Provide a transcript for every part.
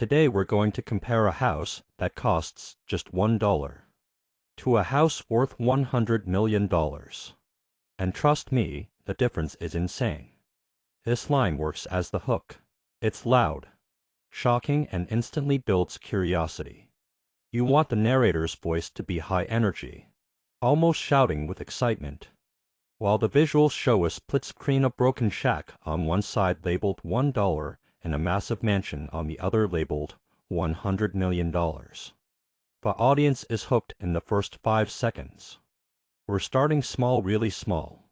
today we're going to compare a house that costs just $1 to a house worth $100 million. And trust me, the difference is insane. This line works as the hook. It's loud, shocking, and instantly builds curiosity. You want the narrator's voice to be high energy, almost shouting with excitement, while the visuals show a split screen of broken shack on one side labeled $1 and a massive mansion on the other labeled $100 million. The audience is hooked in the first 5 seconds. We're starting small, really small.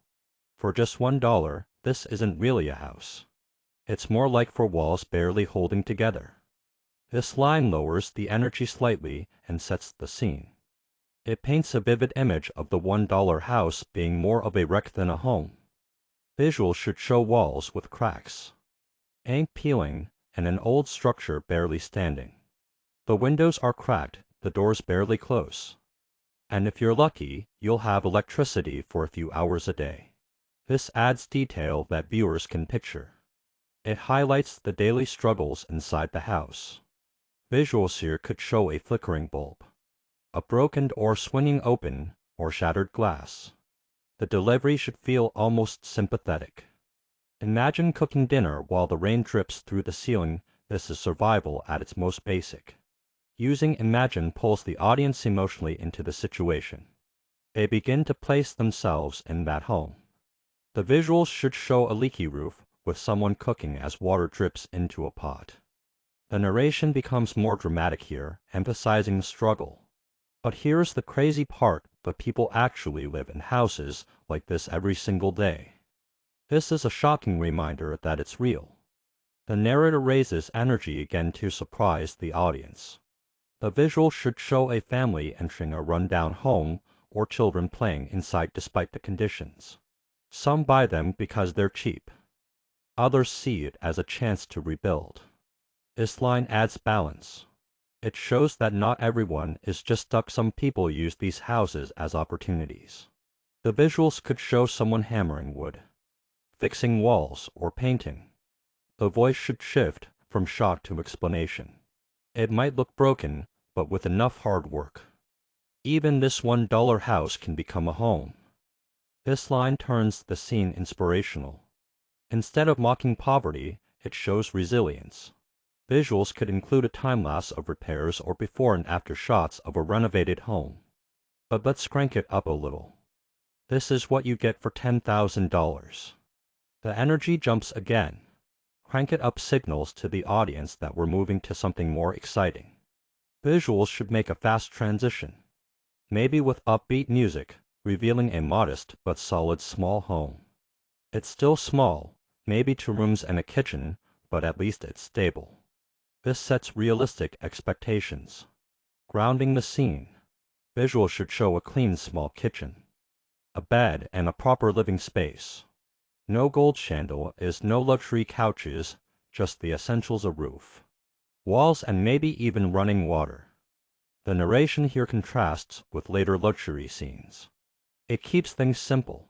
For just $1, this isn't really a house. It's more like 4 walls barely holding together. This line lowers the energy slightly and sets the scene. It paints a vivid image of the $1 house being more of a wreck than a home. Visuals should show walls with cracks, ink peeling, and an old structure barely standing. The windows are cracked, the doors barely close. And if you're lucky, you'll have electricity for a few hours a day. This adds detail that viewers can picture. It highlights the daily struggles inside the house. Visuals here could show a flickering bulb, a broken door swinging open, or shattered glass. The delivery should feel almost sympathetic. Imagine cooking dinner while the rain drips through the ceiling. This is survival at its most basic. Using Imagine pulls the audience emotionally into the situation. They begin to place themselves in that home. The visuals should show a leaky roof with someone cooking as water drips into a pot. The narration becomes more dramatic here, emphasizing the struggle. But here's the crazy part, but people actually live in houses like this every single day. This is a shocking reminder that it's real. The narrator raises energy again to surprise the audience. The visual should show a family entering a rundown home or children playing inside despite the conditions. Some buy them because they're cheap. Others see it as a chance to rebuild. This line adds balance. It shows that not everyone is just stuck. Some people use these houses as opportunities. The visuals could show someone hammering wood, fixing walls, or painting. The voice should shift from shock to explanation. It might look broken, but with enough hard work, even this $1 house can become a home. This line turns the scene inspirational. Instead of mocking poverty, it shows resilience. Visuals could include a time-lapse of repairs or before and after shots of a renovated home. But let's crank it up a little. This is what you get for $10,000. The energy jumps again. Crank it up signals to the audience that we're moving to something more exciting. Visuals should make a fast transition, maybe with upbeat music, revealing a modest but solid small home. It's still small, maybe 2 rooms and a kitchen, but at least it's stable. This sets realistic expectations. Grounding the scene. Visuals should show a clean small kitchen, a bed, and a proper living space. No gold chandeliers, no luxury couches, just the essentials: a roof, walls, and maybe even running water. The narration here contrasts with later luxury scenes. It keeps things simple.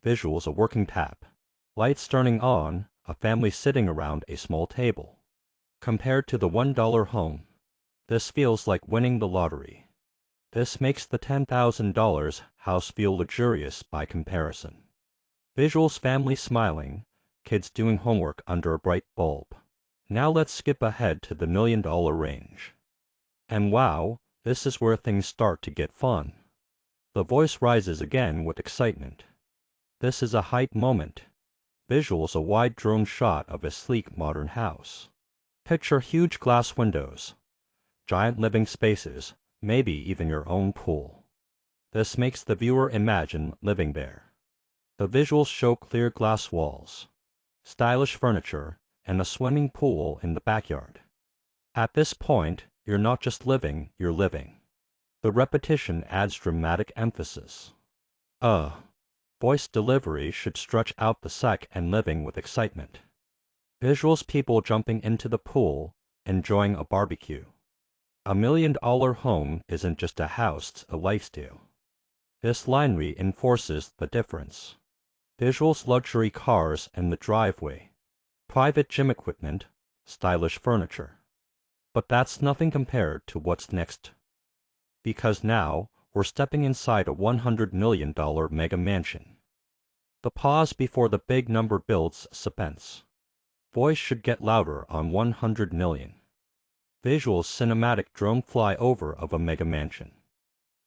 Visuals: a working tap, lights turning on, a family sitting around a small table. Compared to the $1 home, this feels like winning the lottery. This makes the $10,000 house feel luxurious by comparison. Visuals: family smiling, kids doing homework under a bright bulb. Now let's skip ahead to the $1 million range. And wow, this is where things start to get fun. The voice rises again with excitement. This is a hype moment. Visuals: a wide drone shot of a sleek modern house. Picture huge glass windows, giant living spaces, maybe even your own pool. This makes the viewer imagine living there. The visuals show clear glass walls, stylish furniture, and a swimming pool in the backyard. At this point, you're not just living, you're living. The repetition adds dramatic emphasis. Voice delivery should stretch out the sec and living with excitement. Visuals: people jumping into the pool, enjoying a barbecue. A $1 million home isn't just a house, it's a lifestyle. This line reinforces the difference. Visuals: luxury cars in the driveway, private gym equipment, stylish furniture. But that's nothing compared to what's next. Because now, we're stepping inside a $100 million mega mansion. The pause before the big number builds suspense. Voice should get louder on 100 million. Visuals cinematic drone flyover of a mega mansion.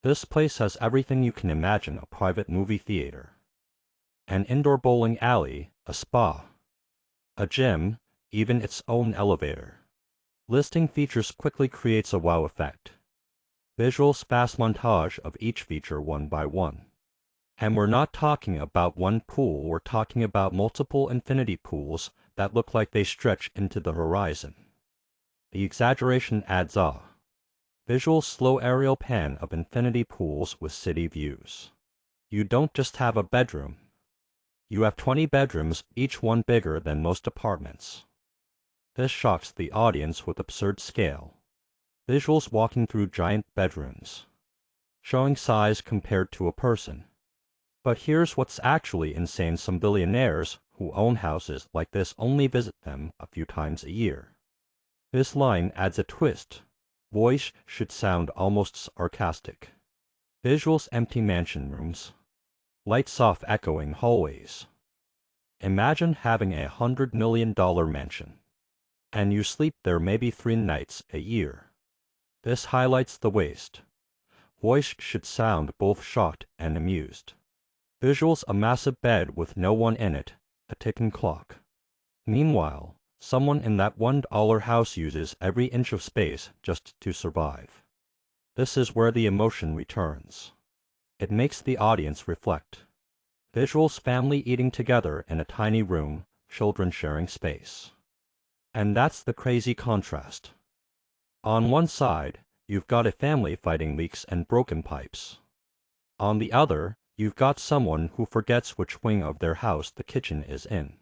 This place has everything you can imagine: a private movie theater, an indoor bowling alley, a spa, a gym, even its own elevator. Listing features quickly creates a wow effect. Visuals fast montage of each feature one by one. And we're not talking about one pool, we're talking about multiple infinity pools that look like they stretch into the horizon. The exaggeration adds awe. Visual slow aerial pan of infinity pools with city views. You don't just have a bedroom. You have 20 bedrooms, each one bigger than most apartments. This shocks the audience with absurd scale. Visuals walking through giant bedrooms, showing size compared to a person. But here's what's actually insane: some billionaires who own houses like this only visit them a few times a year. This line adds a twist. Voice should sound almost sarcastic. Visuals empty mansion rooms. Lights off echoing hallways. Imagine having $100 million mansion. And you sleep there maybe 3 nights a year. This highlights the waste. Voice should sound both shocked and amused. Visuals a massive bed with no one in it, a ticking clock. Meanwhile, someone in that $1 house uses every inch of space just to survive. This is where the emotion returns. It makes the audience reflect. Visuals family eating together in a tiny room, children sharing space. And that's the crazy contrast. On one side, you've got a family fighting leaks and broken pipes. On the other, you've got someone who forgets which wing of their house the kitchen is in.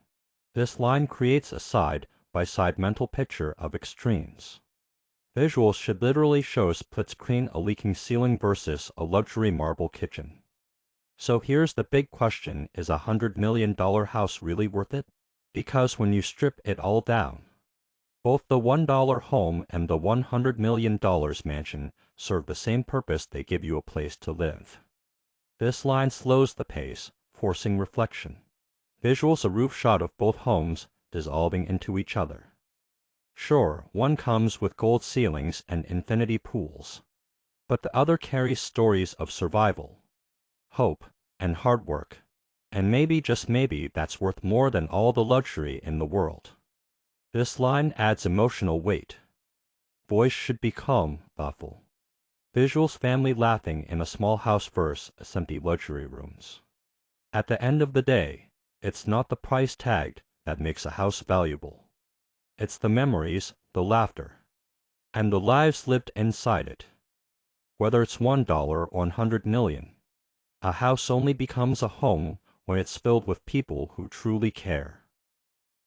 This line creates a side-by-side mental picture of extremes. Visuals should literally show split screen: a leaking ceiling versus a luxury marble kitchen. So here's the big question: is a $100 million house really worth it? Because when you strip it all down, both the $1 home and the $100 million mansion serve the same purpose: they give you a place to live. This line slows the pace, forcing reflection. Visuals a roof shot of both homes dissolving into each other. Sure, one comes with gold ceilings and infinity pools, but the other carries stories of survival, hope, and hard work. And maybe, just maybe, that's worth more than all the luxury in the world. This line adds emotional weight. Voice should be calm, thoughtful. Visuals family laughing in a small house versus empty luxury rooms. At the end of the day, it's not the price tag that makes a house valuable. It's the memories, the laughter, and the lives lived inside it. Whether it's $1 or 100 million, a house only becomes a home when it's filled with people who truly care.